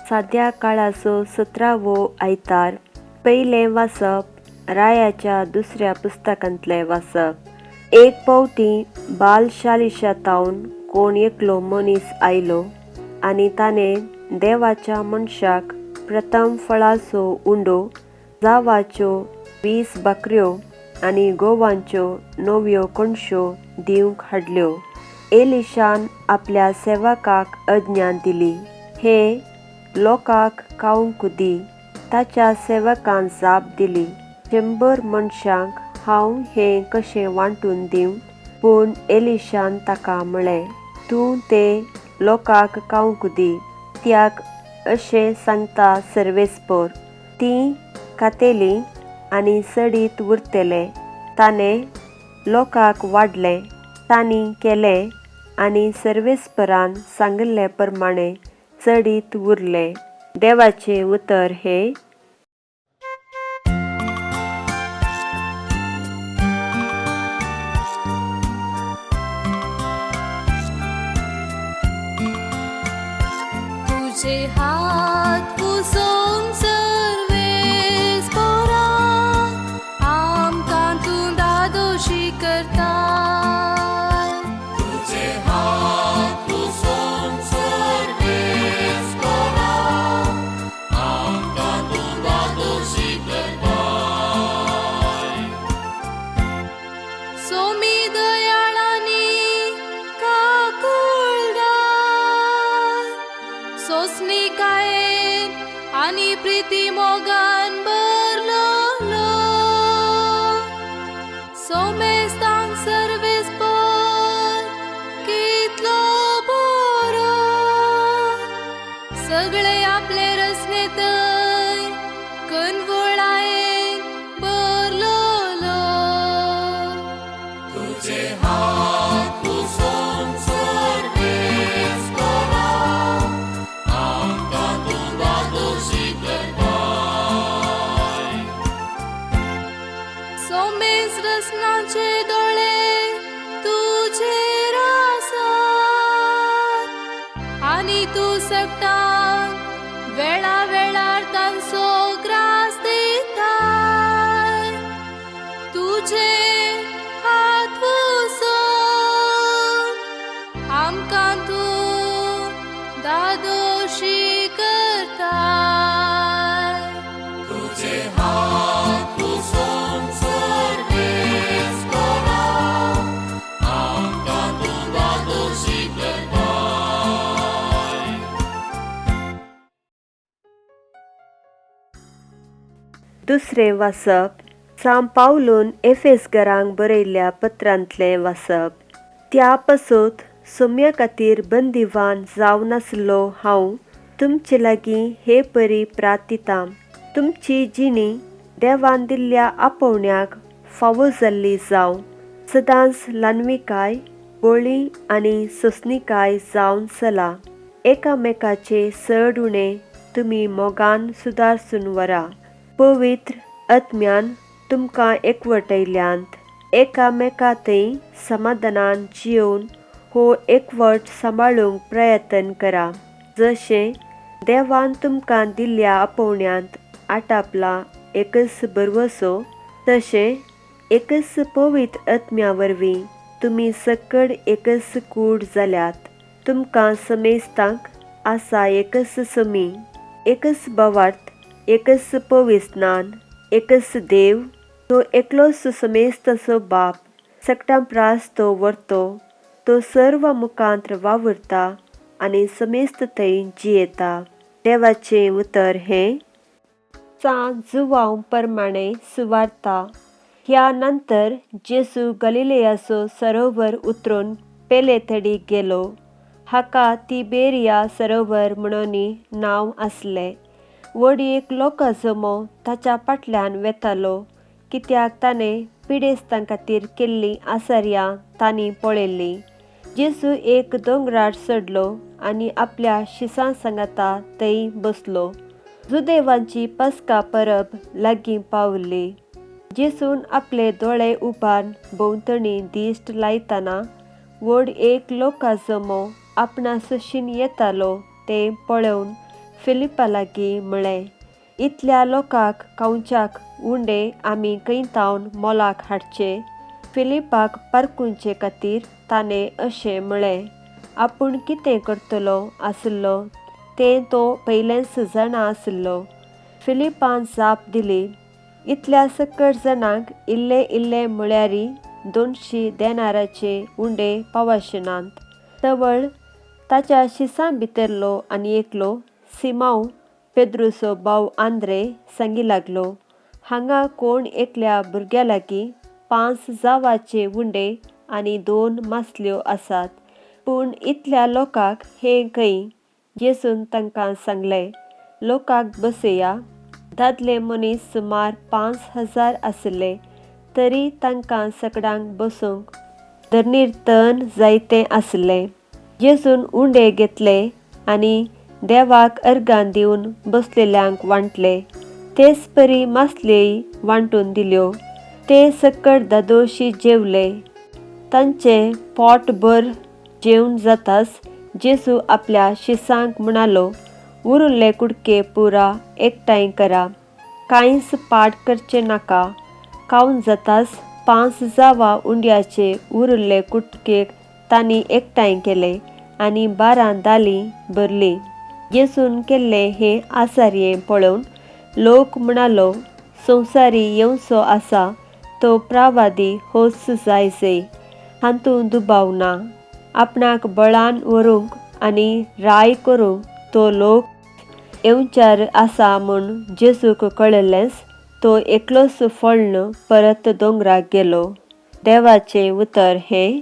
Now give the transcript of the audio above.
साध्या काळाचो 17वो आयतार. पयलें वाचप रायाच्या दुसऱ्या पुस्तकांतलें वाचप. एक पावटी बालशालिशातावन कोण एकलो मनीस आयलो आनी ताणें देवाच्या मनशाक प्रथम फळाचो उंडो, जावाच्यो 20 बकऱ्यो आनी गोवांच्यो 9 कणश्यो दिवंक हाडल्यो. एलिशान आपल्या सेवकाक आज्ञा दिली, हे लोकांक खावंक दी. ताच्या सेवकान जाप दिली, 100 मनशांक हांव हें कशें वांटून दिवं? पूण एलिशान ताका म्हळें, तूं ते लोकांक खावंक दी. त्याक अशें सांगता सर्वेस्पर. तीं खातेलीं आनी सडीत उरतले. ताणें लोकांक वाडलें. तांणी केलें आनी सर्वेस्परान सांगले प्रमाणें सडीत उरलें. देवाचें उतर हें. तुझे हात पुसून सर्वेस पोरा, आमकां तूं दादोशी करता. तुझे हात पुसून सर्वेस पोरा, आमकां तूं दादोशी करता. सोमी दयाळांनी काकुळदार, सोसणीकायेन आनी प्रिती मोगान भरलोलो. सोमेस्तांक सर्वेस्पर कितलो बरो, सगळे आपले रसने थंय कनवळायेन भरलोलो. तुझे हात पुसून सर्वेस पोरा, आमकां तूं दादोशी करता. सोमेस रसनाचे दोळे तुझेर आसात, आनी तूं सकटांक वेळा वेळार तांचो ग्रास दिताय. तुझे हात पुसून आमकां तूं दादोशी करताय. तुझे हात पुसून सर्वेस पोरा, आमकां तूं दादोशी करताय. दुसरें वाचप सांत पावलून एफेसकारांक बरयल्ल्या पत्रांतलें वाचप. त्या पासून सोम्या खातीर बंदिवान जावन आसलो हांव तुमचे लागीं हे परी प्रार्थितां. तुमची जिणी देवान दिल्ल्या आपोवण्याक फावो जाल्ली जावं. सदांच ल्हानविकाय, बोळी आनी सोंसणीकाय जावन चला. एकामेकाचे चड उणें तुमी मोगान सुदारसून व्हरा. पवित्र आत्म्यान तुमकां एकवटयल्यांत एकामेकांतय समाधानान जिवन हो एकवट सांबाळूंक प्रयत्न करा. जशें देवान तुमकां दिल्ल्या आपोवण्यांत आटापला एकच बरवसो, तशें एकच पवित्र आत्म्या वरवीं तुमी सकड एकच कूड जाल्यात. तुमकां समेस्तांक आसा एकच समी, एकच भावार्थ, एकच पवित्रस्नान, एकच देव, तो एकलोच समेस्ताचो बाप. सकटां प्रास तो व्हरतो, तो सर्व मुखांत वावुरता आनी समेस्त थंय जियेता. देवाचें उतर हें. जुवांव प्रमाणें सुवार्ता. ह्या नंतर जेजू गलिलेयाचो सरोवर उतरून पेलेथडी गेलो. हाका तिबेरिया सरोवर म्हणून नांव आसलें. वडीक लोकां जमो ताच्या फाटल्यान वेतालो, कित्याक ताणें पिडेस्तां खातीर केल्ली आसार्यां तांणी पळयल्लीं. जेजू एक दोंगरार चडलो आनी आपल्या शिसां सांगाता थंय बसलो. जुदेवांची पास्का परब लागीं पावल्ली. जेजून आपले दोळे उबारून भोंवतणी दिश्ट लायतना व्हड एक लोकां जमो आपणा सुशीन येतालो तें पळोवन फिलिपा लागीं म्हळें, इतल्या लोकांक खावच्याक उंडे आमी खंयतावन मोलाक हाडचे? फिलिपाक पारखुचे खातीर ताणें अशें म्हळें, आपूण कितें करतलो आसलो तें तो पयलेंच जाणा आसलो. फिलिपान जाप दिली, इतल्या सकट जाणांक इल्ले म्हळ्यारी 200 देनाराचे उंडे पावशनांत. तवळ ताच्या शिसां भितरलो आनी एकलो सिमांव पेद्रूचो भाव आंद्रे सांगी लागलो, हांगा कोण एकल्या भुरग्या लागीं 5 जावाचे उंडे आनी 2 मासल्यो आसात, पूण इतल्या लोकांक हें खंय? येसून तांकां सांगलें, लोकांक बसया. दादले मनीस सुमार 5000 आसले, तरी तांकां सगळ्यांक बसूंक धर्नीर तण जायतें आसलें. येसून उंडे घेतले आनी देवाक अर्गां दिवन बसलेल्यांक वांटले. तेच परी मासल्योय वांटून दिल्यो. ते सकट दादोशी जेवले. तांचें पोट भर जेवण जाताच जेसू आपल्या शिसांक म्हणालो, उरिल्ले कुडके पुरा एकठांय करा, कांयच पाड करचें नाका. खावन जाताच 5 जावा उंड्याचे उरिल्ले कुडके तांणी एकठांय केले आनी 12 दालीं भरली. येसून केल्लें हें आसार्ये पळोवन लोक म्हणालो, संवसारी येवचो आसा तो प्रवादी होच जायचे, हातूं दुबाव ना. आपणाक बळान व्हरूंक आनी राय करूंक तो लोक येवचार आसा म्हूण जेसूक कळलेंच तो एकलोच फळन परत दोंगराक गेलो. देवाचें उतर हें.